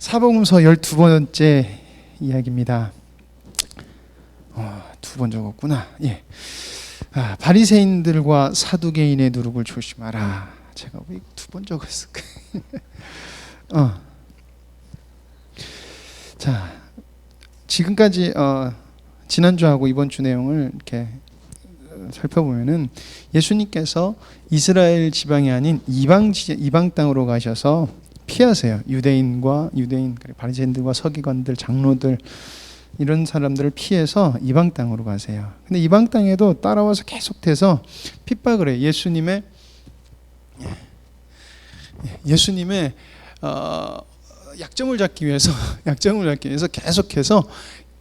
사복음서 12번째 이야기입니다. 두 번 적었구나. 예. 바리새인들과 사두개인의 누룩을 조심하라. 제가 왜 두 번 적었을까? 자, 지금까지 지난주하고 이번 주 내용을 이렇게 살펴보면은 예수님께서 이스라엘 지방이 아닌 이방 땅으로 가셔서 피하세요. 유대인, 바리새인들과 서기관들, 장로들 이런 사람들을 피해서 이방 땅으로 가세요. 근데 이방 땅에도 따라와서 계속해서 핍박을 해요. 예수님의 약점을 잡기 위해서 계속해서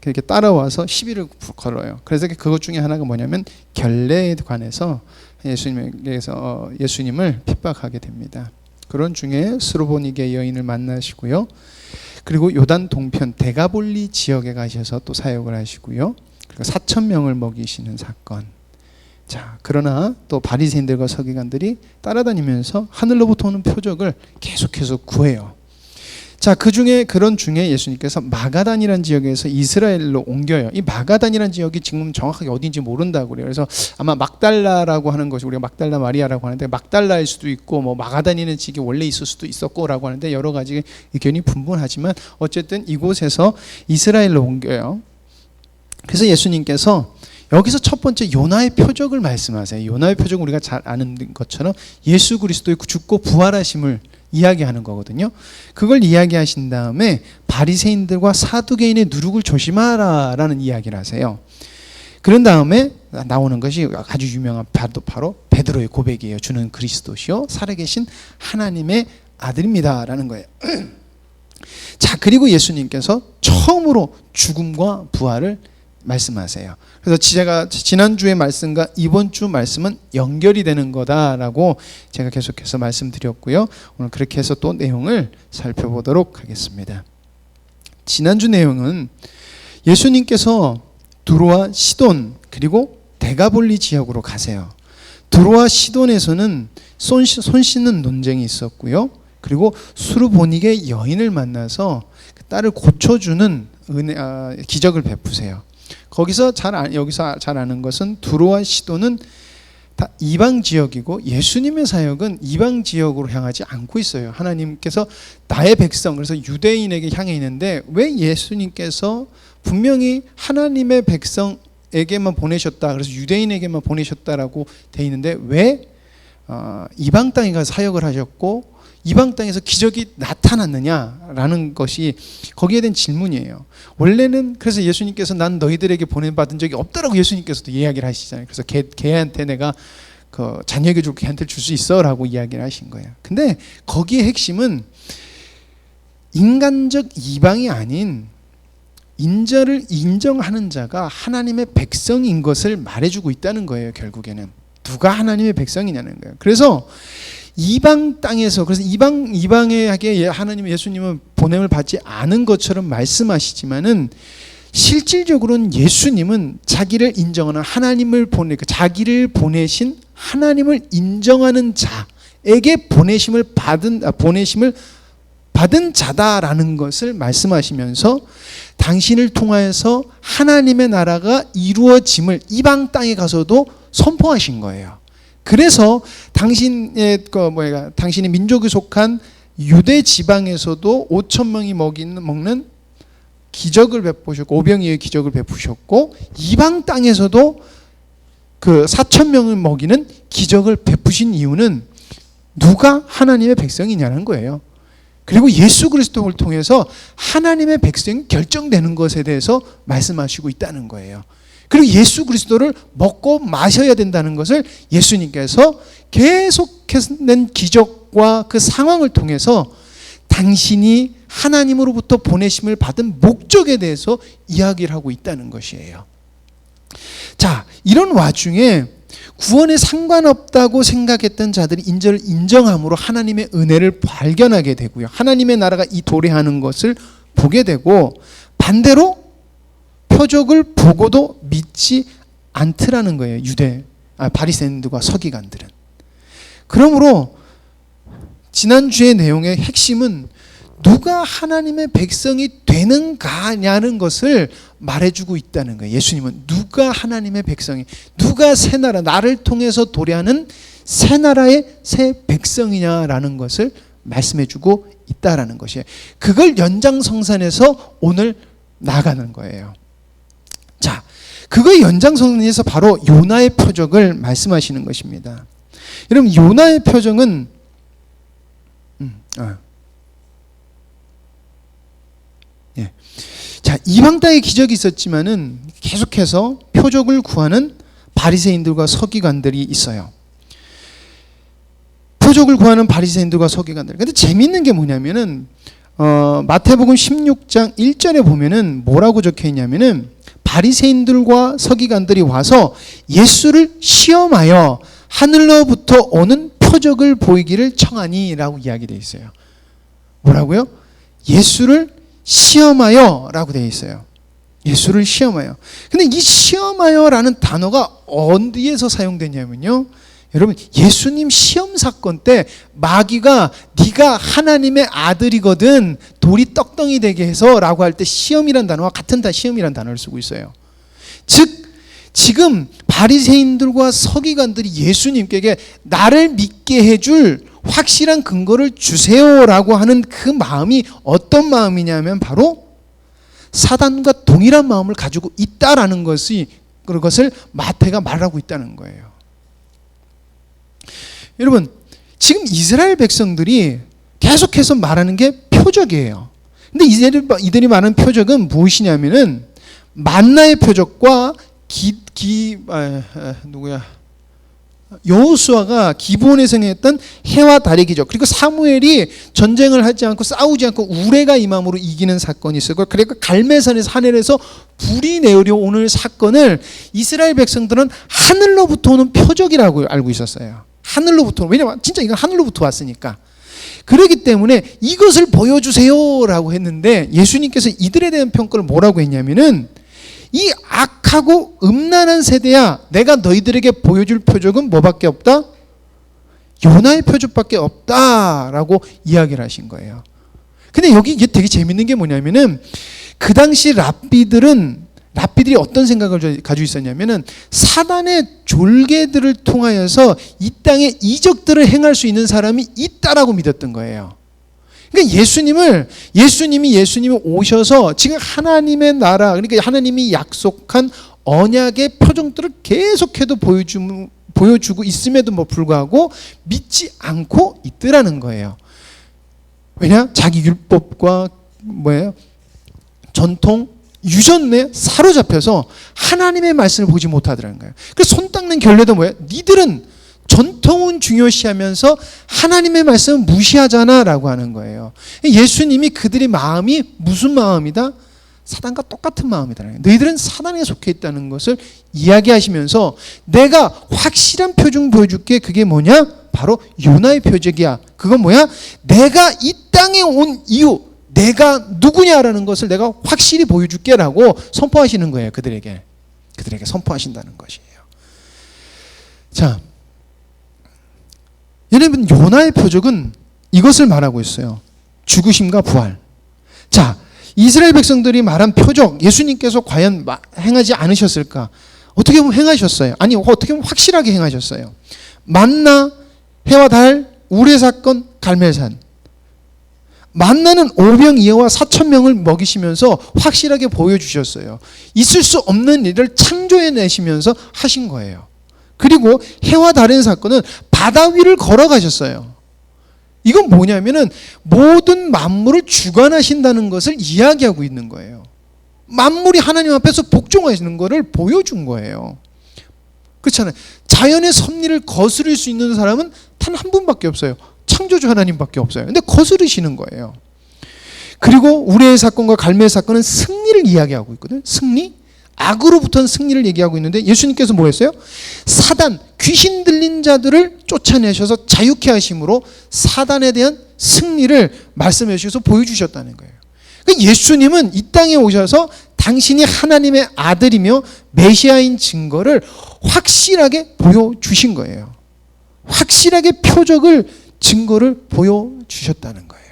그렇게 따라와서 시비를 걸어요. 그래서 그것 중에 하나가 뭐냐면 결례에 관해서 예수님을 핍박하게 됩니다. 그런 중에 스로보니게 여인을 만나시고요. 그리고 요단 동편 데가볼리 지역에 가셔서 또 사역을 하시고요. 그리고 4,000명을 먹이시는 사건. 자, 그러나 또 바리새인들과 서기관들이 따라다니면서 하늘로부터 오는 표적을 계속해서 구해요. 자, 그런 중에 예수님께서 마가단이라는 지역에서 이스라엘로 옮겨요. 이 마가단이라는 지역이 지금 정확하게 어딘지 모른다고 그래요. 그래서 아마 막달라라고 하는 것이, 우리가 막달라 마리아라고 하는데 막달라일 수도 있고 뭐 마가단이라는 지역이 원래 있을 수도 있었고라고 하는데 여러 가지 의견이 분분하지만 어쨌든 이곳에서 이스라엘로 옮겨요. 그래서 예수님께서 여기서 첫 번째 요나의 표적을 말씀하세요. 요나의 표적은 우리가 잘 아는 것처럼 예수 그리스도의 죽고 부활하심을 이야기하는 거거든요. 그걸 이야기하신 다음에 바리새인들과 사두개인의 누룩을 조심하라라는 이야기를 하세요. 그런 다음에 나오는 것이 아주 유명한 바로 베드로의 고백이에요. 주는 그리스도시요 살아계신 하나님의 아들입니다라는 거예요. 자, 그리고 예수님께서 처음으로 죽음과 부활을 말씀하세요. 그래서 제가 지난주의 말씀과 이번 주 말씀은 연결이 되는 거다라고 제가 계속해서 말씀드렸고요. 오늘 그렇게 해서 또 내용을 살펴보도록 하겠습니다. 지난주 내용은 예수님께서 두로와 시돈 그리고 데가볼리 지역으로 가세요. 두로와 시돈에서는 손 씻는 논쟁이 있었고요. 그리고 스로보니게 여인을 만나서 딸을 고쳐주는 기적을 베푸세요. 여기서 잘 아는 것은 두로와 시돈은 다 이방 지역이고 예수님의 사역은 이방 지역으로 향하지 않고 있어요. 하나님께서 나의 백성, 그래서 유대인에게 향해 있는데 왜 예수님께서 분명히 하나님의 백성에게만 보내셨다, 그래서 유대인에게만 보내셨다라고 돼 있는데 왜 이방 땅에 가서 사역을 하셨고 이방 땅에서 기적이 나타났느냐라는 것이 거기에 대한 질문이에요. 원래는 그래서 예수님께서 난 너희들에게 보내받은 적이 없다라고 예수님께서도 이야기를 하시잖아요. 그래서 걔한테 내가 그 자녀에게 줄 걔한테 줄 수 있어라고 이야기를 하신 거예요. 근데 거기에 핵심은 인간적 이방이 아닌 인자를 인정하는 자가 하나님의 백성인 것을 말해주고 있다는 거예요. 결국에는 누가 하나님의 백성이냐는 거예요. 그래서 이방 땅에서, 그래서 이방에게 하나님 예수님은 보냄을 받지 않은 것처럼 말씀하시지만은 실질적으로는 예수님은 자기를 인정하는 하나님을 자기를 보내신 하나님을 인정하는 자에게 보내심을 받은 자다라는 것을 말씀하시면서 당신을 통하여서 하나님의 나라가 이루어짐을 이방 땅에 가서도 선포하신 거예요. 그래서 당신의 민족에 속한 유대 지방에서도 5,000명이 먹는 기적을 베푸셨고 오병이의 기적을 베푸셨고 이방 땅에서도 그 4,000명을 먹이는 기적을 베푸신 이유는 누가 하나님의 백성이냐는 거예요. 그리고 예수 그리스도를 통해서 하나님의 백성이 결정되는 것에 대해서 말씀하시고 있다는 거예요. 그리고 예수 그리스도를 먹고 마셔야 된다는 것을 예수님께서 계속해낸 기적과 그 상황을 통해서 당신이 하나님으로부터 보내심을 받은 목적에 대해서 이야기를 하고 있다는 것이에요. 자, 이런 와중에 구원에 상관없다고 생각했던 자들이 인자를 인정함으로 하나님의 은혜를 발견하게 되고요. 하나님의 나라가 이 도래하는 것을 보게 되고 반대로 표적을 보고도 믿지 않더라는 거예요. 바리새인들과 서기관들은. 그러므로 지난주의 내용의 핵심은 누가 하나님의 백성이 되는가냐는 것을 말해주고 있다는 거예요. 예수님은 누가 하나님의 백성이, 누가 새 나라, 나를 통해서 도래하는 새 나라의 새 백성이냐라는 것을 말씀해주고 있다라는 것이에요. 그걸 연장성산에서 오늘 나가는 거예요. 자, 그거의 연장성산에서 바로 요나의 표적을 말씀하시는 것입니다. 여러분, 요나의 표적은 자, 이방 땅에 기적이 있었지만은 계속해서 표적을 구하는 바리새인들과 서기관들이 있어요. 표적을 구하는 바리새인들과 서기관들. 근데 재미있는 게 뭐냐면은 마태복음 16장 1절에 보면은 뭐라고 적혀 있냐면은 바리새인들과 서기관들이 와서 예수를 시험하여 하늘로부터 오는 표적을 보이기를 청하니라고 이야기되어 있어요. 뭐라고요? 예수를 시험하여 라고 되어 있어요. 예수를 시험하여. 근데 이 시험하여라는 단어가 어디에서 사용되냐면요, 여러분, 예수님 시험 사건 때 마귀가 네가 하나님의 아들이거든 돌이 떡덩이 되게 해서 라고 할 때 시험이란 단어와 같은 시험이란 단어를 쓰고 있어요. 즉 지금 바리새인들과 서기관들이 예수님께 나를 믿게 해줄 확실한 근거를 주세요라고 하는 그 마음이 어떤 마음이냐면 바로 사단과 동일한 마음을 가지고 있다라는 그것을 마태가 말하고 있다는 거예요. 여러분, 지금 이스라엘 백성들이 계속해서 말하는 게 표적이에요. 근데 이들이 말하는 표적은 무엇이냐면은 만나의 표적과 여호수아가 기브온에서 행했던 해와 달의 기적, 그리고 사무엘이 전쟁을 하지 않고 싸우지 않고 우레가 임함으로 이기는 사건이 있었고, 그리고 갈멜산에서 하늘에서 불이 내려오는 사건을 이스라엘 백성들은 하늘로부터 오는 표적이라고 알고 있었어요. 하늘로부터. 왜냐면 진짜 이건 하늘로부터 왔으니까. 그렇기 때문에 이것을 보여주세요라고 했는데 예수님께서 이들에 대한 평가를 뭐라고 했냐면은 이 악하고 음란한 세대야, 내가 너희들에게 보여줄 표적은 뭐밖에 없다? 요나의 표적밖에 없다라고 이야기를 하신 거예요. 근데 여기 이게 되게 재밌는 게 뭐냐면은 그 당시 랍비들이 어떤 생각을 가지고 있었냐면은 사단의 졸개들을 통하여서 이 땅에 이적들을 행할 수 있는 사람이 있다라고 믿었던 거예요. 그러니까 예수님이 오셔서 지금 하나님의 나라, 그러니까 하나님이 약속한 언약의 표정들을 계속해도 보여주고 있음에도 불구하고 믿지 않고 있더라는 거예요. 왜냐? 자기 율법과 전통, 유전에 사로잡혀서 하나님의 말씀을 보지 못하더라는 거예요. 그래서 손 닦는 결례도 뭐예요? 니들은 전통은 중요시하면서 하나님의 말씀은 무시하잖아 라고 하는 거예요. 예수님이 그들의 마음이 무슨 마음이다? 사단과 똑같은 마음이다. 너희들은 사단에 속해 있다는 것을 이야기하시면서 내가 확실한 표정 보여줄게. 그게 뭐냐? 바로 요나의 표적이야. 그건 뭐야? 내가 이 땅에 온 이유, 내가 누구냐라는 것을 내가 확실히 보여줄게 라고 선포하시는 거예요. 그들에게 선포하신다는 것이에요. 자, 여러분, 요나의 표적은 이것을 말하고 있어요. 죽으심과 부활. 자, 이스라엘 백성들이 말한 표적, 예수님께서 과연 행하지 않으셨을까? 어떻게 보면 행하셨어요. 아니, 어떻게 보면 확실하게 행하셨어요. 만나, 해와 달, 우레 사건, 갈멜산. 만나는 5병2어와 4,000명을 먹이시면서 확실하게 보여주셨어요. 있을 수 없는 일을 창조해내시면서 하신 거예요. 그리고 해와 달의 사건은 바다 위를 걸어가셨어요. 이건 뭐냐면은 모든 만물을 주관하신다는 것을 이야기하고 있는 거예요. 만물이 하나님 앞에서 복종하시는 것을 보여준 거예요. 그렇잖아요. 자연의 섭리를 거스를 수 있는 사람은 단 한 분밖에 없어요. 창조주 하나님밖에 없어요. 근데 거스르시는 거예요. 그리고 우레의 사건과 갈멜 사건은 승리를 이야기하고 있거든요. 승리? 악으로부터는 승리를 얘기하고 있는데 예수님께서 뭐 했어요? 사단, 귀신 들린 자들을 쫓아내셔서 자유케 하심으로 사단에 대한 승리를 말씀해 주셔서 보여주셨다는 거예요. 그러니까 예수님은 이 땅에 오셔서 당신이 하나님의 아들이며 메시아인 증거를 확실하게 보여주신 거예요. 확실하게 증거를 보여주셨다는 거예요.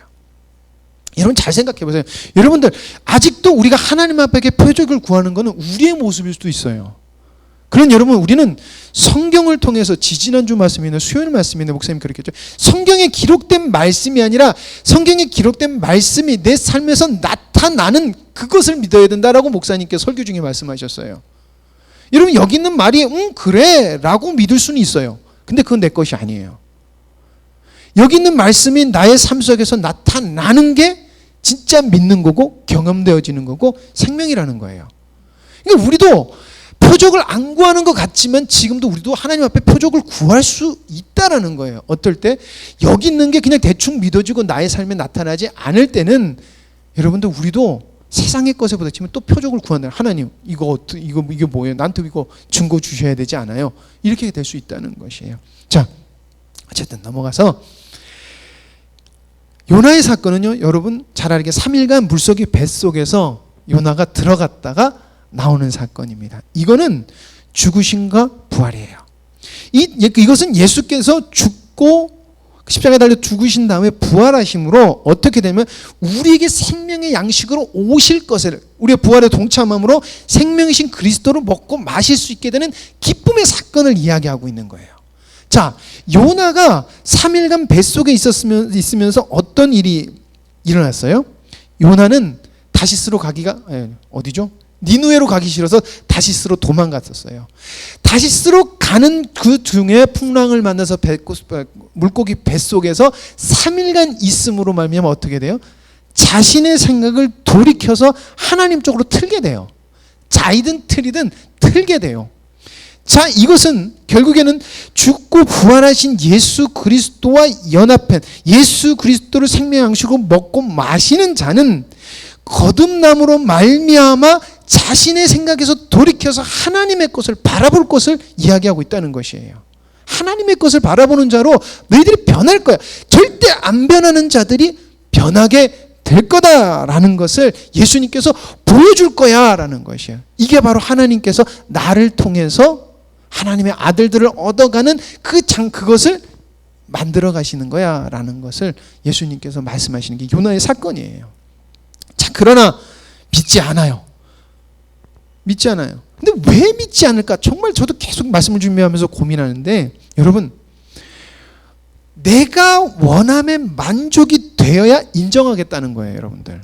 여러분 잘 생각해 보세요. 여러분들 아직도 우리가 하나님 앞에 표적을 구하는 것은 우리의 모습일 수도 있어요. 그런 여러분, 우리는 성경을 통해서 지지난주 말씀이나 수요일 말씀이나 목사님 그렇게 했죠. 성경에 기록된 말씀이 아니라 성경에 기록된 말씀이 내 삶에서 나타나는 그것을 믿어야 된다라고 목사님께 설교 중에 말씀하셨어요. 여러분 여기 있는 말이 그래 라고 믿을 수는 있어요. 근데 그건 내 것이 아니에요. 여기 있는 말씀이 나의 삶 속에서 나타나는 게 진짜 믿는 거고 경험되어지는 거고 생명이라는 거예요. 그러니까 우리도 표적을 안 구하는 것 같지만 지금도 우리도 하나님 앞에 표적을 구할 수 있다라는 거예요. 어떨 때 여기 있는 게 그냥 대충 믿어지고 나의 삶에 나타나지 않을 때는 여러분들 우리도 세상의 것에 부딪히면 또 표적을 구한다. 하나님 이게 뭐예요? 나한테 이거 증거 주셔야 되지 않아요? 이렇게 될 수 있다는 것이에요. 자, 어쨌든 넘어가서 요나의 사건은요, 여러분 잘 알게 3일간 물속의 뱃속에서 요나가 들어갔다가 나오는 사건입니다. 이거는 죽으심과 부활이에요. 이것은 예수께서 죽고 십자가에 달려 죽으신 다음에 부활하심으로 어떻게 되면 우리에게 생명의 양식으로 오실 것을, 우리의 부활에 동참함으로 생명이신 그리스도를 먹고 마실 수 있게 되는 기쁨의 사건을 이야기하고 있는 거예요. 자, 요나가 3일간 뱃속에 있으면서 어떤 일이 일어났어요? 요나는 다시스로 가기가 어디죠? 니누에로 가기 싫어서 다시스로 도망갔었어요. 다시스로 가는 그 중에 풍랑을 만나서 물고기 뱃속에서 3일간 있음으로 말미암아 어떻게 돼요? 자신의 생각을 돌이켜서 하나님 쪽으로 틀게 돼요. 자이든 틀이든 틀게 돼요. 자, 이것은 결국에는 죽고 부활하신 예수 그리스도와 연합한, 예수 그리스도를 생명 양식으로 먹고 마시는 자는 거듭남으로 말미암아 자신의 생각에서 돌이켜서 하나님의 것을 바라볼 것을 이야기하고 있다는 것이에요. 하나님의 것을 바라보는 자로 너희들이 변할 거야. 절대 안 변하는 자들이 변하게 될 거다라는 것을 예수님께서 보여줄 거야라는 것이에요. 이게 바로 하나님께서 나를 통해서 하나님의 아들들을 얻어가는 그것을 만들어 가시는 거야라는 것을 예수님께서 말씀하시는 게 요나의 사건이에요. 자, 그러나 믿지 않아요. 믿지 않아요. 근데 왜 믿지 않을까? 정말 저도 계속 말씀을 준비하면서 고민하는데, 여러분, 내가 원함에 만족이 되어야 인정하겠다는 거예요, 여러분들.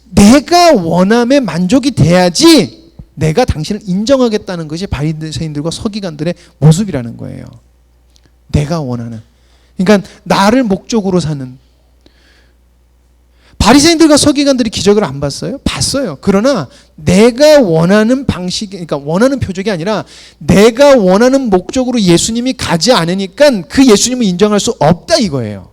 내가 원함에 만족이 돼야지 내가 당신을 인정하겠다는 것이 바리새인들과 서기관들의 모습이라는 거예요. 내가 원하는. 그러니까 나를 목적으로 사는. 바리새인들과 서기관들이 기적을 안 봤어요? 봤어요. 그러나 내가 원하는 방식, 그러니까 원하는 표적이 아니라 내가 원하는 목적으로 예수님이 가지 않으니까 그 예수님을 인정할 수 없다 이거예요.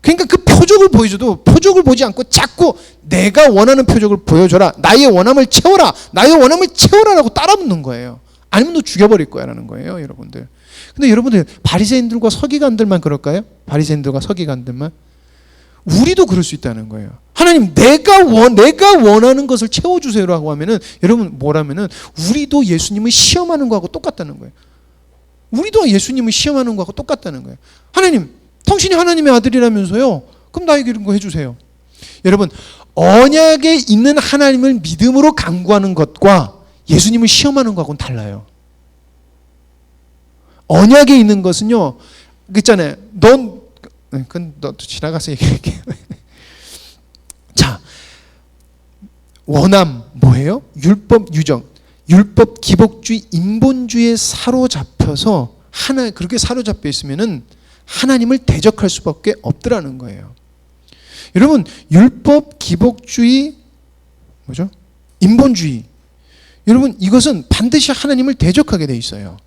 그러니까 그 표적을 보여줘도 표적을 보지 않고 자꾸 내가 원하는 표적을 보여줘라. 나의 원함을 채워라. 나의 원함을 채워라라고 따라붙는 거예요. 아니면 너 죽여버릴 거야 라는 거예요, 여러분들. 근데 여러분들 바리새인들과 서기관들만 그럴까요? 바리새인들과 서기관들만? 우리도 그럴 수 있다는 거예요. 하나님, 내가 원하는 것을 채워주세요라고 하면은, 여러분 뭐라면은, 우리도 예수님을 시험하는 거하고 똑같다는 거예요. 우리도 예수님을 시험하는 거하고 똑같다는 거예요. 하나님, 당신이 하나님의 아들이라면서요? 그럼 나에게 이런 거 해주세요. 여러분, 언약에 있는 하나님을 믿음으로 간구하는 것과 예수님을 시험하는 거하고는 달라요. 언약에 있는 것은요, 그 있잖아요. 그건 너 지나가서 얘기할게요. 자, 원함 뭐예요? 율법 유정, 율법 기복주의, 인본주의에 사로잡혀서 그렇게 사로잡혀 있으면은 하나님을 대적할 수밖에 없더라는 거예요. 여러분, 율법 기복주의 뭐죠? 인본주의. 여러분, 이것은 반드시 하나님을 대적하게 돼 있어요.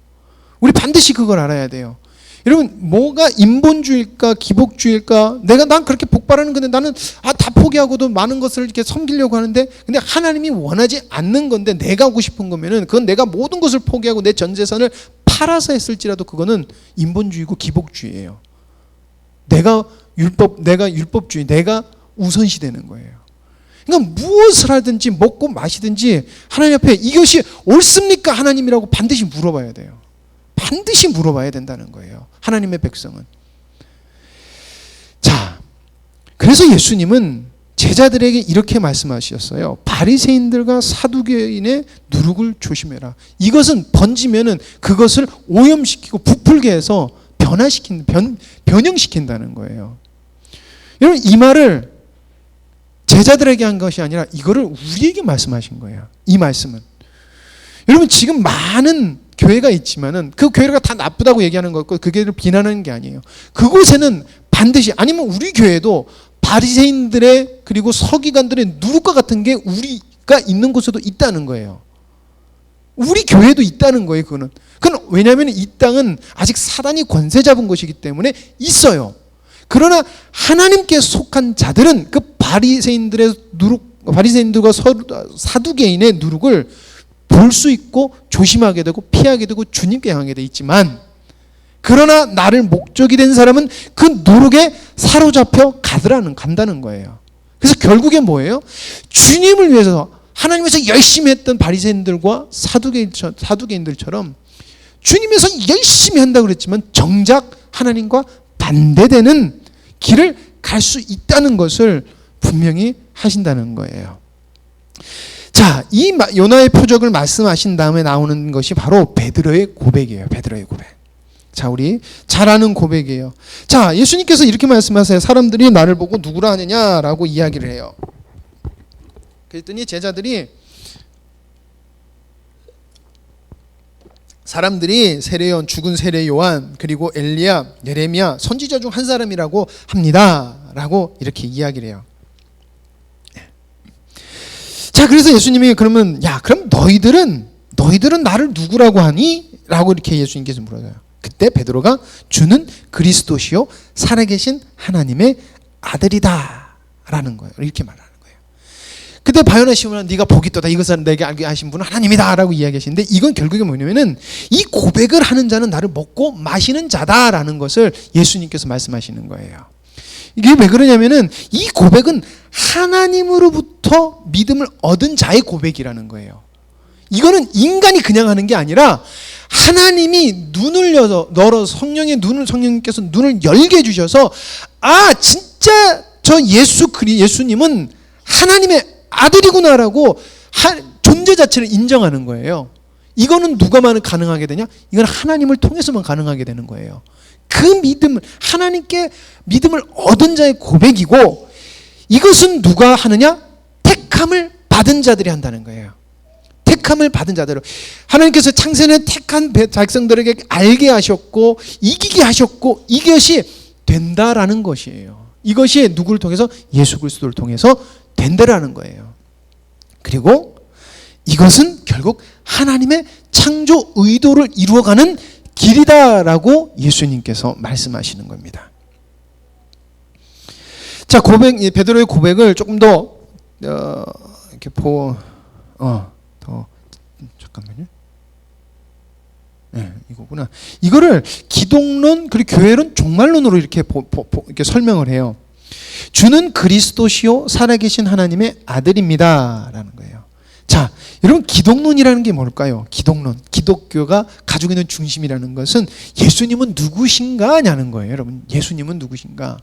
우리 반드시 그걸 알아야 돼요. 여러분, 뭐가 인본주의일까 기복주의일까? 난 그렇게 복바라는 건데 나는 다 포기하고도 많은 것을 이렇게 섬기려고 하는데, 근데 하나님이 원하지 않는 건데 내가 하고 싶은 거면은 그건 내가 모든 것을 포기하고 내 전 재산을 팔아서 했을지라도 그거는 인본주의고 기복주의예요. 내가 율법주의, 내가 우선시 되는 거예요. 그러니까 무엇을 하든지 먹고 마시든지 하나님 앞에 이것이 옳습니까 하나님이라고 반드시 물어봐야 돼요. 반드시 물어봐야 된다는 거예요. 하나님의 백성은. 자, 그래서 예수님은 제자들에게 이렇게 말씀하셨어요. 바리새인들과 사두개인의 누룩을 조심해라. 이것은 번지면은 그것을 오염시키고 부풀게 해서 변형시킨다는 거예요. 여러분, 이 말을 제자들에게 한 것이 아니라 이거를 우리에게 말씀하신 거예요. 이 말씀은. 여러분, 지금 많은 교회가 있지만은 그 교회가 다 나쁘다고 얘기하는 거고 그 교회를 비난하는 게 아니에요. 그곳에는 반드시, 아니면 우리 교회도 바리새인들의 그리고 서기관들의 누룩과 같은 게 우리가 있는 곳에도 있다는 거예요. 우리 교회도 있다는 거예요. 그건 왜냐하면 이 땅은 아직 사단이 권세 잡은 것이기 때문에 있어요. 그러나 하나님께 속한 자들은 그 바리새인들의 누룩, 바리새인들과 사두개인의 누룩을 볼 수 있고 조심하게 되고 피하게 되고 주님께 향하게 돼 있지만, 그러나 나를 목적이 된 사람은 그 누룩에 사로잡혀 간다는 거예요. 그래서 결국에 뭐예요? 주님을 위해서 하나님에서 열심히 했던 바리새인들과 사두개인들처럼 주님에서 열심히 한다고 그랬지만 정작 하나님과 반대되는 길을 갈 수 있다는 것을 분명히 하신다는 거예요. 자, 이 요나의 표적을 말씀하신 다음에 나오는 것이 바로 베드로의 고백이에요. 베드로의 고백. 자, 우리 잘 아는 고백이에요. 자, 예수님께서 이렇게 말씀하세요. 사람들이 나를 보고 누구라 하느냐라고 이야기를 해요. 그랬더니 제자들이, 사람들이 세례요한, 죽은 세례 요한, 그리고 엘리야, 예레미야, 선지자 중 한 사람이라고 합니다 라고 이렇게 이야기를 해요. 자, 그래서 예수님이 그러면, 야, 그럼 너희들은 나를 누구라고 하니? 라고 이렇게 예수님께서 물어요. 그때 베드로가 주는 그리스도시요 살아계신 하나님의 아들이다 라는 거예요. 이렇게 말하는 거예요. 그때 바요나 시몬은 네가 복이 있도다, 이것은 내게 알게 하신 분은 하나님이다 라고 이야기하시는데, 이건 결국에 뭐냐면은 이 고백을 하는 자는 나를 먹고 마시는 자다라는 것을 예수님께서 말씀하시는 거예요. 이게 왜 그러냐면은 이 고백은 하나님으로부터 믿음을 얻은 자의 고백이라는 거예요. 이거는 인간이 그냥 하는 게 아니라 하나님이 눈을 열어 성령님께서 눈을 열게 해주셔서, 아, 진짜 저 예수님은 하나님의 아들이구나라고 존재 자체를 인정하는 거예요. 이거는 누가만 가능하게 되냐? 이건 하나님을 통해서만 가능하게 되는 거예요. 그 믿음을, 하나님께 믿음을 얻은 자의 고백이고, 이것은 누가 하느냐? 택함을 받은 자들이 한다는 거예요. 택함을 받은 자들로 하나님께서 창세는 택한 백성들에게 알게 하셨고 이기게 하셨고 이것이 된다라는 것이에요. 이것이 누구를 통해서? 예수 그리스도를 통해서 된다라는 거예요. 그리고 이것은 결국 하나님의 창조 의도를 이루어가는 길이다라고 예수님께서 말씀하시는 겁니다. 자, 베드로의 고백을 조금 더 이렇게 잠깐만요. 네, 이거구나. 이거를 기독론 그리고 교회론 종말론으로 이렇게 설명을 해요. 주는 그리스도시요 살아계신 하나님의 아들입니다라는 거예요. 자, 여러분, 기독론이라는 게 뭘까요? 기독론, 기독교가 가지고 있는 중심이라는 것은 예수님은 누구신가냐는 거예요. 여러분, 예수님은 누구신가?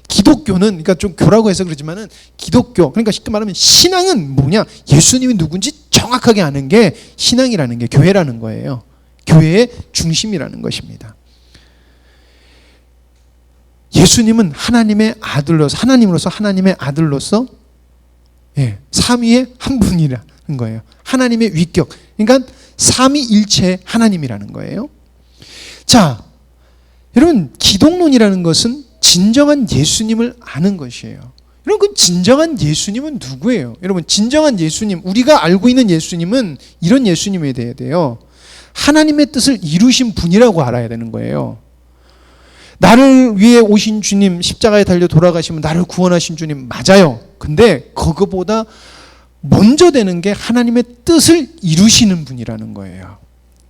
기독교는, 그러니까 좀 교라고 해서 그러지만은 기독교, 그러니까 쉽게 말하면 신앙은 뭐냐? 예수님이 누군지 정확하게 아는 게 신앙이라는 게 교회라는 거예요. 교회의 중심이라는 것입니다. 예수님은 하나님의 아들로서, 하나님으로서, 하나님의 아들로서, 삼위의 한 분이라는 거예요. 하나님의 위격, 그러니까 삼위일체 하나님이라는 거예요. 자, 여러분, 기독론이라는 것은 진정한 예수님을 아는 것이에요. 여러분, 그 진정한 예수님은 누구예요? 여러분, 진정한 예수님, 우리가 알고 있는 예수님은 이런 예수님이 돼야 돼요. 하나님의 뜻을 이루신 분이라고 알아야 되는 거예요. 나를 위해 오신 주님, 십자가에 달려 돌아가시면 나를 구원하신 주님 맞아요. 근데 그거보다 먼저 되는 게 하나님의 뜻을 이루시는 분이라는 거예요.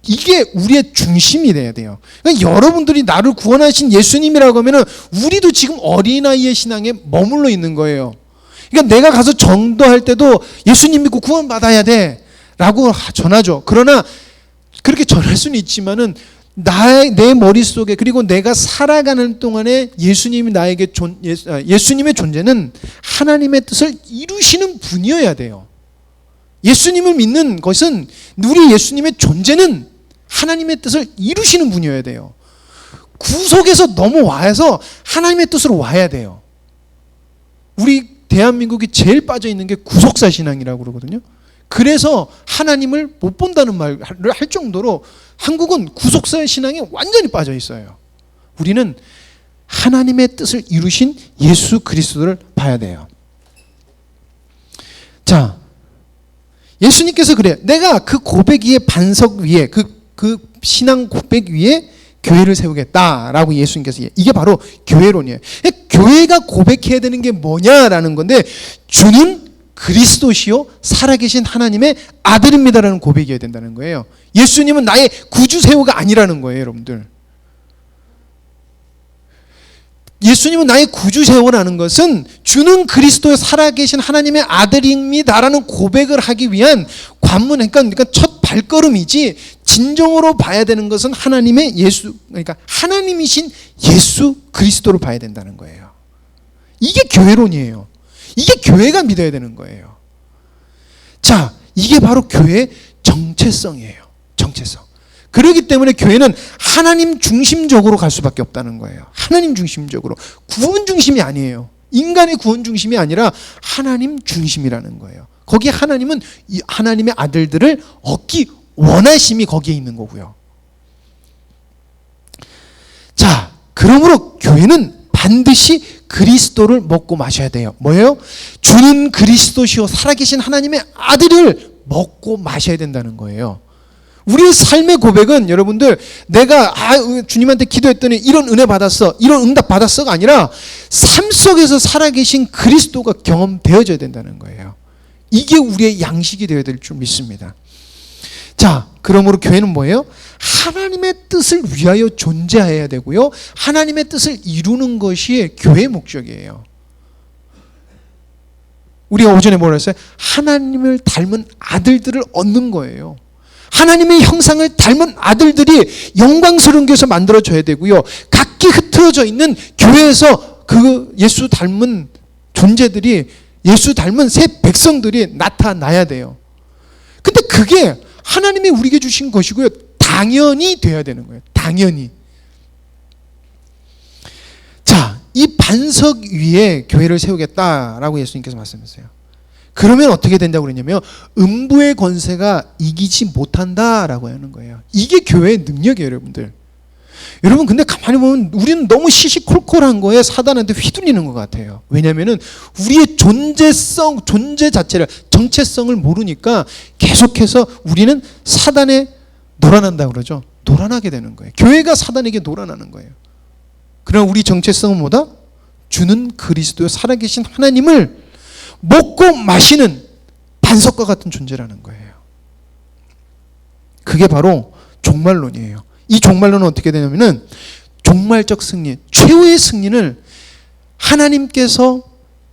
이게 우리의 중심이 돼야 돼요. 그러니까 여러분들이 나를 구원하신 예수님이라고 하면은 우리도 지금 어린아이의 신앙에 머물러 있는 거예요. 그러니까 내가 가서 전도할 때도 예수님 믿고 구원받아야 돼 라고 전하죠. 그러나 그렇게 전할 수는 있지만은 내 머릿속에, 그리고 내가 살아가는 동안에 예수님이 나에게 예수님의 존재는 하나님의 뜻을 이루시는 분이어야 돼요. 예수님을 믿는 것은, 우리 예수님의 존재는 하나님의 뜻을 이루시는 분이어야 돼요. 구속에서 넘어와서 하나님의 뜻으로 와야 돼요. 우리 대한민국이 제일 빠져 있는 게 구속사 신앙이라고 그러거든요. 그래서 하나님을 못 본다는 말을 할 정도로 한국은 구속사 신앙에 완전히 빠져 있어요. 우리는 하나님의 뜻을 이루신 예수 그리스도를 봐야 돼요. 자, 예수님께서 그래요. 내가 그 고백 위에, 반석 위에, 그 신앙 고백 위에 교회를 세우겠다라고 예수님께서, 이게 바로 교회론이에요. 교회가 고백해야 되는 게 뭐냐라는 건데, 주는 그리스도시요 살아계신 하나님의 아들입니다라는 고백이어야 된다는 거예요. 예수님은 나의 구주세우가 아니라는 거예요, 여러분들. 예수님은 나의 구주세우라는 것은 주는 그리스도의 살아계신 하나님의 아들입니다라는 고백을 하기 위한 관문, 그러니까 첫 발걸음이지, 진정으로 봐야 되는 것은 하나님의 그러니까 하나님이신 예수 그리스도를 봐야 된다는 거예요. 이게 교회론이에요. 이게 교회가 믿어야 되는 거예요. 자, 이게 바로 교회의 정체성이에요. 정체성. 그렇기 때문에 교회는 하나님 중심적으로 갈 수밖에 없다는 거예요. 하나님 중심적으로. 구원 중심이 아니에요. 인간의 구원 중심이 아니라 하나님 중심이라는 거예요. 거기에 하나님은 하나님의 아들들을 얻기 원하심이 거기에 있는 거고요. 자, 그러므로 교회는 반드시 그리스도를 먹고 마셔야 돼요. 뭐예요? 주는 그리스도시요 살아계신 하나님의 아들을 먹고 마셔야 된다는 거예요. 우리의 삶의 고백은, 여러분들, 내가 주님한테 기도했더니 이런 은혜 받았어, 이런 응답 받았어가 아니라 삶 속에서 살아계신 그리스도가 경험되어져야 된다는 거예요. 이게 우리의 양식이 되어야 될 줄 믿습니다. 자, 그러므로 교회는 뭐예요? 하나님의 뜻을 위하여 존재해야 되고요, 하나님의 뜻을 이루는 것이 교회의 목적이에요. 우리가 오전에 뭐라 했어요? 하나님을 닮은 아들들을 얻는 거예요. 하나님의 형상을 닮은 아들들이 영광스러운 교회에서 만들어져야 되고요, 각기 흩어져 있는 교회에서 그 예수 닮은 존재들이, 예수 닮은 새 백성들이 나타나야 돼요. 근데 그게 하나님이 우리에게 주신 것이고요, 당연히 돼야 되는 거예요. 당연히. 자, 이 반석 위에 교회를 세우겠다라고 예수님께서 말씀하셨어요. 그러면 어떻게 된다고 그랬냐면, 음부의 권세가 이기지 못한다라고 하는 거예요. 이게 교회의 능력이에요, 여러분들. 여러분, 근데 가만히 보면 우리는 너무 시시콜콜한 거에 사단한테 휘둘리는 것 같아요. 왜냐하면 우리의 존재 자체를, 정체성을 모르니까 계속해서 우리는 사단에 놀아난다고 그러죠. 놀아나게 되는 거예요. 교회가 사단에게 놀아나는 거예요. 그러나 우리 정체성은 뭐다? 주는 그리스도의 살아계신 하나님을 먹고 마시는 반석과 같은 존재라는 거예요. 그게 바로 종말론이에요. 이 종말론은 어떻게 되냐면은, 종말적 승리, 최후의 승리를 하나님께서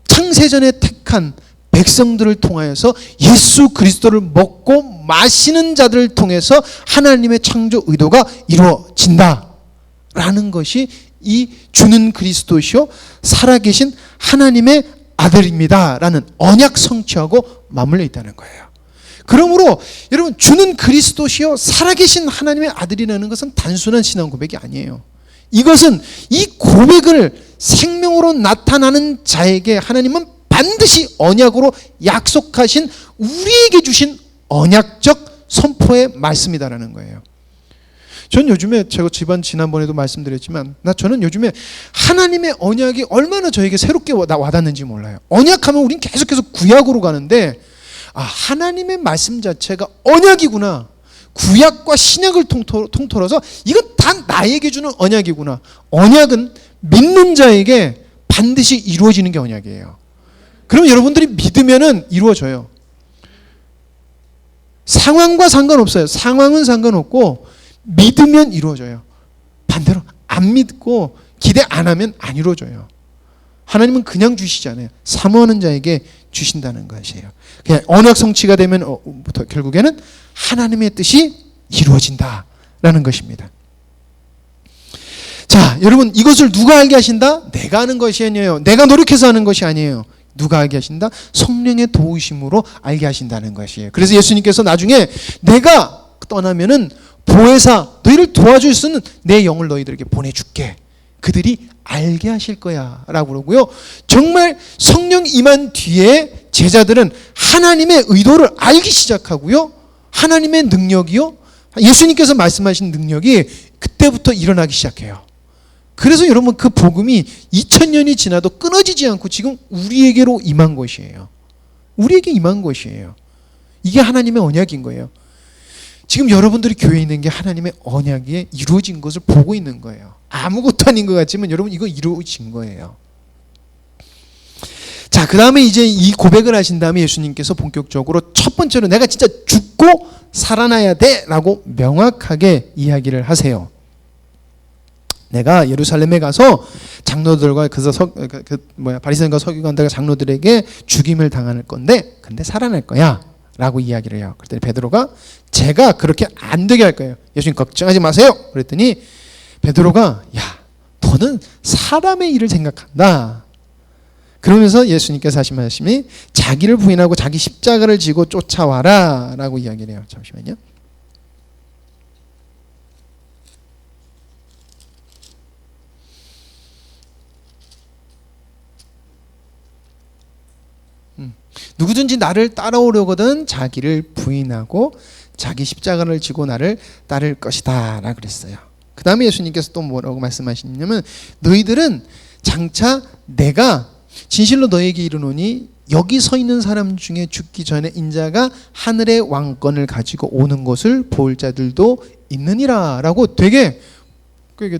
창세전에 택한 백성들을 통하여서 예수 그리스도를 먹고 마시는 자들을 통해서 하나님의 창조 의도가 이루어진다라는 것이 이 주는 그리스도시요 살아계신 하나님의 아들입니다라는 언약 성취하고 맞물려 있다는 거예요. 그러므로 여러분, 주는 그리스도시요 살아계신 하나님의 아들이라는 것은 단순한 신앙 고백이 아니에요. 이것은 이 고백을 생명으로 나타나는 자에게 하나님은 반드시 언약으로 약속하신, 우리에게 주신 언약적 선포의 말씀이다라는 거예요. 전 요즘에, 제가 지난번에도 말씀드렸지만, 저는 요즘에 하나님의 언약이 얼마나 저에게 새롭게 와닿는지 몰라요. 언약하면 우린 계속해서 구약으로 가는데, 하나님의 말씀 자체가 언약이구나. 구약과 신약을 통틀어서 이건 다 나에게 주는 언약이구나. 언약은 믿는 자에게 반드시 이루어지는 게 언약이에요. 그럼 여러분들이 믿으면은 이루어져요. 상황과 상관없어요. 상황은 상관없고 믿으면 이루어져요. 반대로 안 믿고 기대 안 하면 안 이루어져요. 하나님은 그냥 주시지 않아요. 사모하는 자에게 주신다는 것이에요. 그냥 언약 성취가 되면 결국에는 하나님의 뜻이 이루어진다라는 것입니다. 자, 여러분, 이것을 누가 알게 하신다? 내가 하는 것이 아니에요. 내가 노력해서 하는 것이 아니에요. 누가 알게 하신다? 성령의 도우심으로 알게 하신다는 것이에요. 그래서 예수님께서 나중에 내가 떠나면은 보혜사, 너희를 도와줄 수는 내 영을 너희들에게 보내줄게. 그들이 알게 하실 거야 라고 그러고요. 정말 성령 임한 뒤에 제자들은 하나님의 의도를 알기 시작하고요. 하나님의 능력이요, 예수님께서 말씀하신 능력이 그때부터 일어나기 시작해요. 그래서 여러분, 그 복음이 2000년이 지나도 끊어지지 않고 지금 우리에게로 임한 것이에요. 우리에게 임한 것이에요. 이게 하나님의 언약인 거예요. 지금 여러분들이 교회에 있는 게 하나님의 언약이 이루어진 것을 보고 있는 거예요. 아무것도 아닌 것 같지만 여러분, 이거 이루어진 거예요. 자, 그 다음에 이제 이 고백을 하신 다음에 예수님께서 본격적으로 첫 번째로 내가 진짜 죽고 살아나야 돼 라고 명확하게 이야기를 하세요. 내가 예루살렘에 가서 장로들과 바리새인과 서기관들 장로들에게 죽임을 당할 건데, 근데 살아날 거야 라고 이야기를 해요. 그랬더니 베드로가 제가 그렇게 안 되게 할 거예요. 예수님 걱정하지 마세요. 그랬더니 베드로가 야, 너는 사람의 일을 생각한다. 그러면서 예수님께서 하신 말씀이 자기를 부인하고 자기 십자가를 지고 쫓아와라 라고 이야기를 해요. 잠시만요. 누구든지 나를 따라오려거든 자기를 부인하고 자기 십자가를 지고 나를 따를 것이다 라고 그랬어요. 그 다음에 예수님께서 또 뭐라고 말씀하시냐면 너희들은 장차 내가 진실로 너에게 이르노니 여기 서 있는 사람 중에 죽기 전에 인자가 하늘의 왕권을 가지고 오는 것을 볼 자들도 있느니라 라고 되게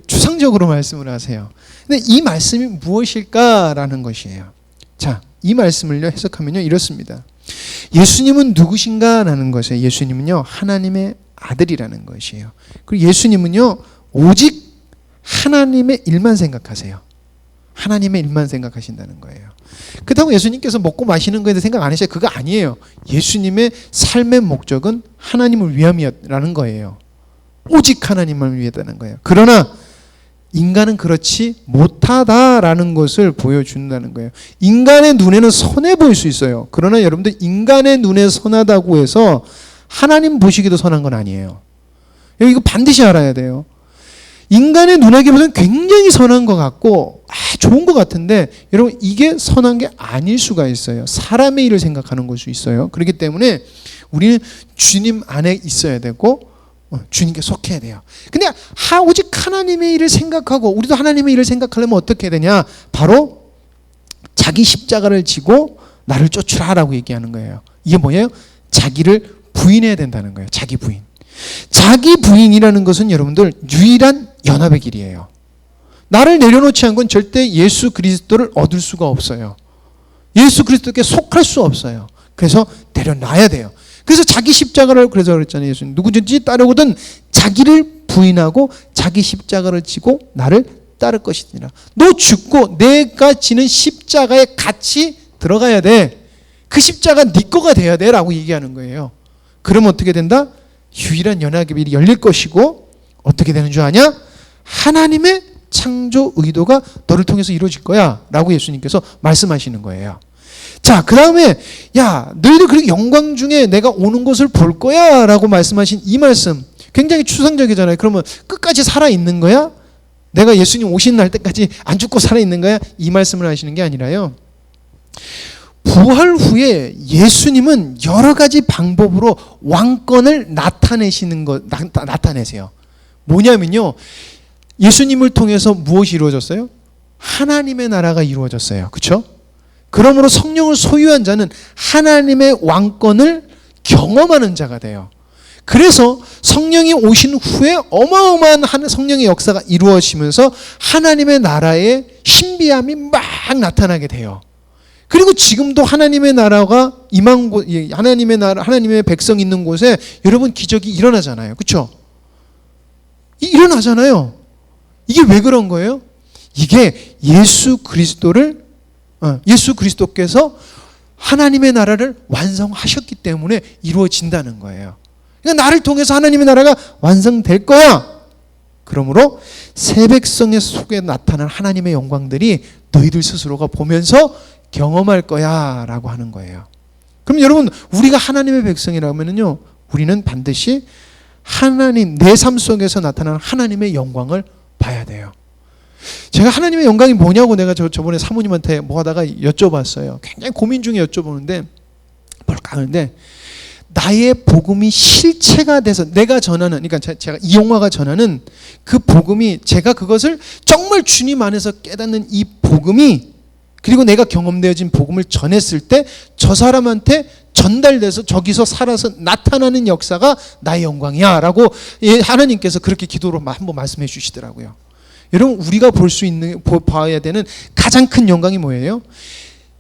추상적으로 말씀을 하세요. 근데 이 말씀이 무엇일까라는 것이에요. 자, 이 말씀을요 해석하면요 이렇습니다. 예수님은 누구신가 라는 것이에요. 예수님은요 하나님의 아들이라는 것이에요. 그리고 예수님은요 오직 하나님의 일만 생각하세요. 하나님의 일만 생각하신다는 거예요. 그렇다고 예수님께서 먹고 마시는 거에 대해 생각 안 하셔요. 그거 아니에요. 예수님의 삶의 목적은 하나님을 위함이라는 거예요. 오직 하나님을 위하다는 거예요. 그러나 인간은 그렇지 못하다라는 것을 보여준다는 거예요. 인간의 눈에는 선해 보일 수 있어요. 그러나 여러분들, 인간의 눈에 선하다고 해서 하나님 보시기도 선한 건 아니에요. 이거 반드시 알아야 돼요. 인간의 눈에게 보면 굉장히 선한 것 같고 좋은 것 같은데 여러분, 이게 선한 게 아닐 수가 있어요. 사람의 일을 생각하는 걸 수 있어요. 그렇기 때문에 우리는 주님 안에 있어야 되고 주님께 속해야 돼요. 근데 오직 하나님의 일을 생각하고 우리도 하나님의 일을 생각하려면 어떻게 해야 되냐? 바로 자기 십자가를 지고 나를 쫓으라라고 얘기하는 거예요. 이게 뭐예요? 자기를 부인해야 된다는 거예요. 자기 부인. 자기 부인이라는 것은 여러분들 유일한 연합의 길이에요. 나를 내려놓지 않은 건 절대 예수 그리스도를 얻을 수가 없어요. 예수 그리스도께 속할 수 없어요. 그래서 내려놔야 돼요. 그래서 자기 십자가를, 그래서 그랬잖아요. 예수님 누구든지 따르거든 자기를 부인하고 자기 십자가를 지고 나를 따를 것이니라. 너 죽고 내가 지는 십자가에 같이 들어가야 돼. 그 십자가 네 거가 돼야 돼 라고 얘기하는 거예요. 그러면 어떻게 된다? 유일한 연합의 길이 열릴 것이고 어떻게 되는 줄 아냐? 하나님의 창조 의도가 너를 통해서 이루어질 거야 라고 예수님께서 말씀하시는 거예요. 자, 그 다음에 야, 너희들 그렇게 영광 중에 내가 오는 것을 볼 거야 라고 말씀하신 이 말씀 굉장히 추상적이잖아요. 그러면 끝까지 살아있는 거야? 내가 예수님 오시는 날 때까지 안 죽고 살아있는 거야? 이 말씀을 하시는 게 아니라요, 부활 후에 예수님은 여러 가지 방법으로 왕권을 나타내세요. 뭐냐면요, 예수님을 통해서 무엇이 이루어졌어요? 하나님의 나라가 이루어졌어요. 그렇죠? 그러므로 성령을 소유한 자는 하나님의 왕권을 경험하는 자가 돼요. 그래서 성령이 오신 후에 어마어마한 성령의 역사가 이루어지면서 하나님의 나라의 신비함이 막 나타나게 돼요. 그리고 지금도 하나님의 나라가 임한 곳, 하나님의 나라, 하나님의 백성 있는 곳에 여러분 기적이 일어나잖아요. 그렇죠? 일어나잖아요. 이게 왜 그런 거예요? 이게 예수 그리스도께서 하나님의 나라를 완성하셨기 때문에 이루어진다는 거예요. 그러니까 나를 통해서 하나님의 나라가 완성될 거야. 그러므로 새 백성의 속에 나타난 하나님의 영광들이 너희들 스스로가 보면서 경험할 거야 라고 하는 거예요. 그럼 여러분, 우리가 하나님의 백성이라면요, 우리는 반드시 하나님, 내 삶 속에서 나타나는 하나님의 영광을 봐야 돼요. 제가 하나님의 영광이 뭐냐고 내가 저번에 사모님한테 뭐 하다가 여쭤봤어요. 굉장히 고민 중에 여쭤보는데 뭘까 하는데, 나의 복음이 실체가 돼서 내가 전하는, 그러니까 제가 이용화가 전하는 그 복음이, 제가 그것을 정말 주님 안에서 깨닫는 이 복음이, 그리고 내가 경험되어진 복음을 전했을 때 저 사람한테 전달돼서 저기서 살아서 나타나는 역사가 나의 영광이야 라고 하나님께서 그렇게 기도로 한번 말씀해 주시더라고요. 여러분, 우리가 볼 수 있는, 봐야 되는 가장 큰 영광이 뭐예요?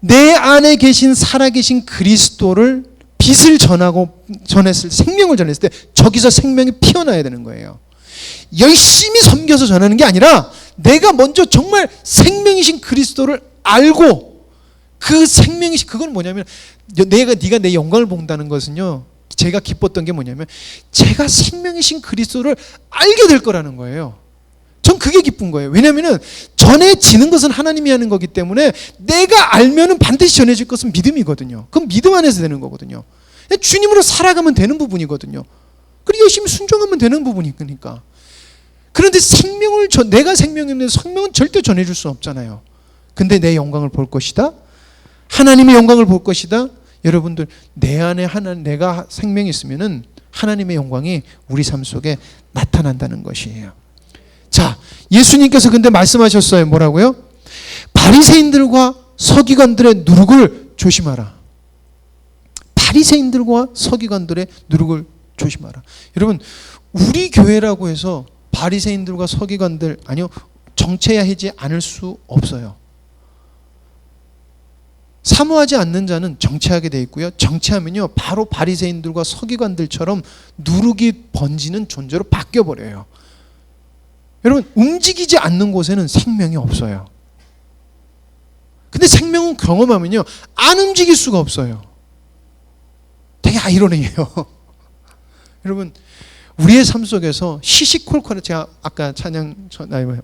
내 안에 계신 살아계신 그리스도를 빛을 전했을 때, 생명을 전했을 때 저기서 생명이 피어나야 되는 거예요. 열심히 섬겨서 전하는 게 아니라 내가 먼저 정말 생명이신 그리스도를 알고, 그 생명이신, 그건 뭐냐면 네가 내 영광을 본다는 것은요, 제가 기뻤던 게 뭐냐면 제가 생명이신 그리스도를 알게 될 거라는 거예요. 전 그게 기쁜 거예요. 왜냐하면 전해지는 것은 하나님이 하는 거기 때문에 내가 알면은 반드시 전해질 것은 믿음이거든요. 그럼 믿음 안에서 되는 거거든요. 주님으로 살아가면 되는 부분이거든요. 그리고 열심히 순종하면 되는 부분이니까. 그런데 내가 생명인데 생명은 절대 전해줄 수 없잖아요. 근데 내 영광을 볼 것이다, 하나님의 영광을 볼 것이다. 여러분들, 내 안에 내가 생명이 있으면은 하나님의 영광이 우리 삶 속에 나타난다는 것이에요. 자, 예수님께서 근데 말씀하셨어요. 뭐라고요? 바리새인들과 서기관들의 누룩을 조심하라. 바리새인들과 서기관들의 누룩을 조심하라. 여러분, 우리 교회라고 해서 바리새인들과 서기관들, 아니요, 정체하지 않을 수 없어요. 사모하지 않는 자는 정체하게 돼 있고요. 정체하면요, 바로 바리새인들과 서기관들처럼 누룩이 번지는 존재로 바뀌어 버려요. 여러분, 움직이지 않는 곳에는 생명이 없어요. 근데 생명은 경험하면요, 안 움직일 수가 없어요. 되게 아이러니해요. 여러분, 우리의 삶 속에서 시시콜콜한, 제가 아까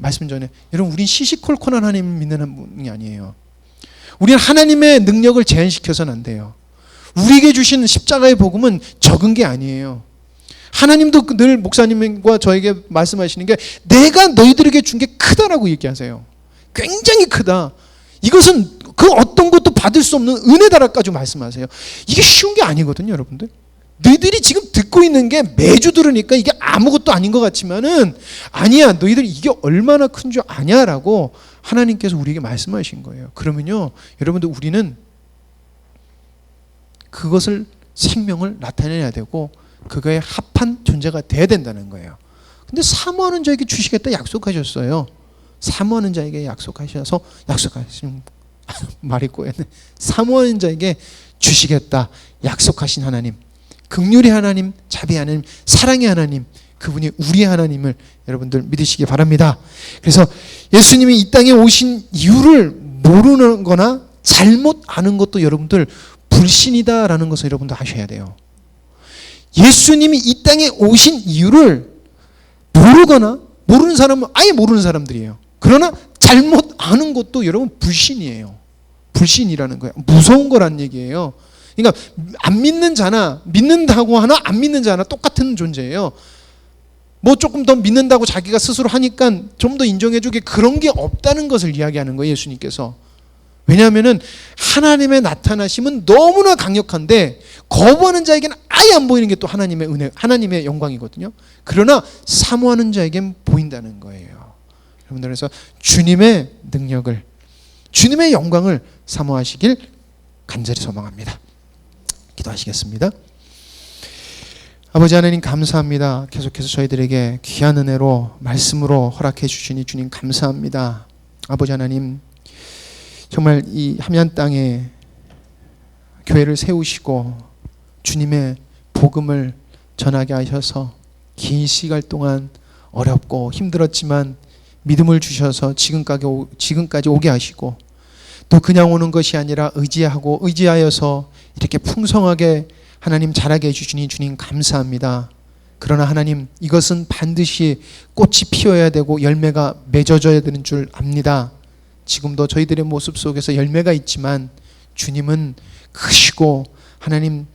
말씀 전에, 여러분, 우린 시시콜콜한 하나님을 믿는 분이 아니에요. 우리는 하나님의 능력을 제한시켜서는 안 돼요. 우리에게 주신 십자가의 복음은 적은 게 아니에요. 하나님도 늘 목사님과 저에게 말씀하시는 게, 내가 너희들에게 준 게 크다라고 얘기하세요. 굉장히 크다. 이것은 그 어떤 것도 받을 수 없는 은혜다라까지 말씀하세요. 이게 쉬운 게 아니거든요, 여러분들. 너희들이 지금 듣고 있는 게 매주 들으니까 이게 아무것도 아닌 것 같지만은, 아니야, 너희들 이게 얼마나 큰 줄 아냐라고 하나님께서 우리에게 말씀하신 거예요. 그러면요, 여러분들, 우리는 그것을, 생명을 나타내야 되고 그거에 합한 존재가 돼야 된다는 거예요. 근데 사모하는 자에게 주시겠다 약속하셨어요. 사모하는 자에게 약속하셔서, 약속하신 말이 꼬였네. 사모하는 자에게 주시겠다 약속하신 하나님, 긍휼의 하나님, 자비의 하나님, 사랑의 하나님, 그분이 우리의 하나님을 여러분들 믿으시기 바랍니다. 그래서 예수님이 이 땅에 오신 이유를 모르는 거나 잘못 아는 것도 여러분들 불신이다라는 것을 여러분들 아셔야 돼요. 예수님이 이 땅에 오신 이유를 모르거나, 모르는 사람은 아예 모르는 사람들이에요. 그러나 잘못 아는 것도 여러분 불신이에요. 불신이라는 거예요. 무서운 거란 얘기예요. 그러니까 안 믿는 자나 믿는다고 하나 안 믿는 자나 똑같은 존재예요. 뭐 조금 더 믿는다고 자기가 스스로 하니까 좀 더 인정해주게, 그런 게 없다는 것을 이야기하는 거예요, 예수님께서. 왜냐하면은 하나님의 나타나심은 너무나 강력한데 거부하는 자에게는 아예 안 보이는 게 또 하나님의 은혜, 하나님의 영광이거든요. 그러나 사모하는 자에겐 보인다는 거예요. 여러분들, 그래서 주님의 능력을, 주님의 영광을 사모하시길 간절히 소망합니다. 기도하시겠습니다. 아버지 하나님, 감사합니다. 계속해서 저희들에게 귀한 은혜로 말씀으로 허락해 주시니 주님 감사합니다. 아버지 하나님, 정말 이 함양 땅에 교회를 세우시고 주님의 복음을 전하게 하셔서 긴 시간 동안 어렵고 힘들었지만 믿음을 주셔서 지금까지 오게 하시고, 또 그냥 오는 것이 아니라 의지하여서 이렇게 풍성하게 하나님 자라게 해주시니 주님 감사합니다. 그러나 하나님, 이것은 반드시 꽃이 피어야 되고 열매가 맺어져야 되는 줄 압니다. 지금도 저희들의 모습 속에서 열매가 있지만 주님은 크시고 하나님,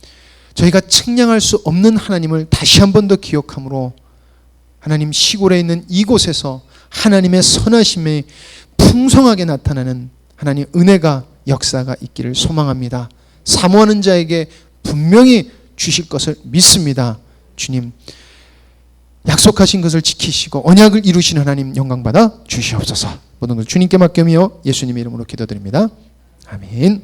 저희가 측량할 수 없는 하나님을 다시 한 번 더 기억함으로 하나님, 시골에 있는 이곳에서 하나님의 선하심이 풍성하게 나타나는 하나님 은혜가, 역사가 있기를 소망합니다. 사모하는 자에게 분명히 주실 것을 믿습니다. 주님, 약속하신 것을 지키시고 언약을 이루시는 하나님 영광 받아 주시옵소서. 모든 걸 주님께 맡기며 예수님의 이름으로 기도드립니다. 아멘.